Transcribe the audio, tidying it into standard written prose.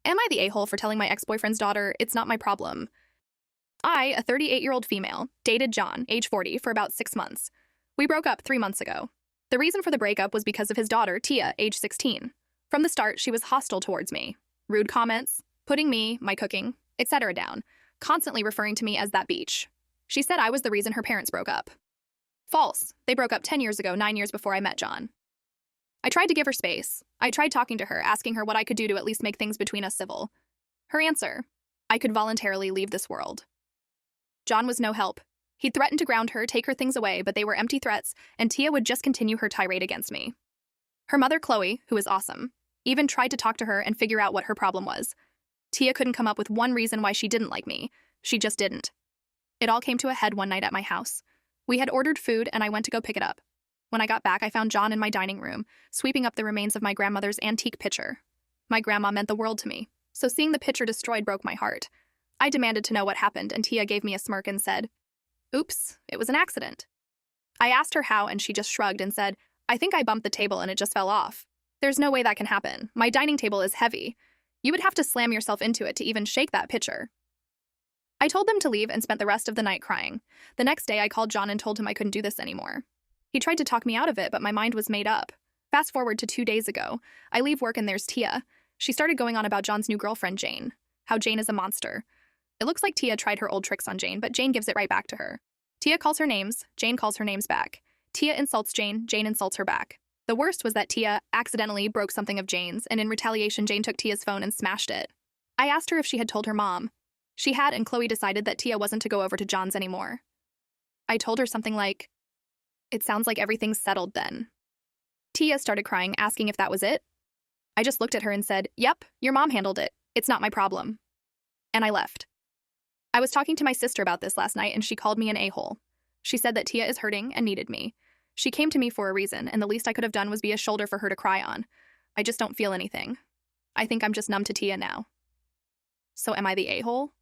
Am I the a-hole for telling my ex-boyfriend's daughter it's not my problem? I, a 38-year-old female, dated John, age 40, for about 6 months. We broke up 3 months ago. The reason for the breakup was because of his daughter, Tia, age 16. From the start, she was hostile towards me. Rude comments, putting me, my cooking, etc. down, constantly referring to me as that beach. She said I was the reason her parents broke up. False. They broke up 10 years ago, 9 years before I met John. I tried to give her space. I tried talking to her, asking her what I could do to at least make things between us civil. Her answer: I could voluntarily leave this world. John was no help. He threatened to ground her, take her things away, but they were empty threats, and Tia would just continue her tirade against me. Her mother, Chloe, who is awesome, even tried to talk to her and figure out what her problem was. Tia couldn't come up with one reason why she didn't like me. She just didn't. It all came to a head one night at my house. We had ordered food, and I went to go pick it up. When I got back, I found John in my dining room, sweeping up the remains of my grandmother's antique picture. My grandma meant the world to me, so seeing the picture destroyed broke my heart. I demanded to know what happened, and Tia gave me a smirk and said, "Oops, it was an accident." I asked her how, and she just shrugged and said, "I think I bumped the table and it just fell off. There's no way that can happen. My dining table is heavy. You would have to slam yourself into it to even shake that picture." I told them to leave and spent the rest of the night crying. The next day, I called John and told him I couldn't do this anymore. He tried to talk me out of it, but my mind was made up. Fast forward to 2 days ago. I leave work and there's Tia. She started going on about John's new girlfriend, Jane. How Jane is a monster. It looks like Tia tried her old tricks on Jane, but Jane gives it right back to her. Tia calls her names, Jane calls her names back. Tia insults Jane, Jane insults her back. The worst was that Tia accidentally broke something of Jane's, and in retaliation, Jane took Tia's phone and smashed it. I asked her if she had told her mom. She had, and Chloe decided that Tia wasn't to go over to John's anymore. I told her something like, "It sounds like everything's settled then." Tia started crying, asking if that was it. I just looked at her and said, "Yep, your mom handled it. It's not my problem." And I left. I was talking to my sister about this last night, and she called me an a-hole. She said that Tia is hurting and needed me. She came to me for a reason, and the least I could have done was be a shoulder for her to cry on. I just don't feel anything. I think I'm just numb to Tia now. So am I the a-hole?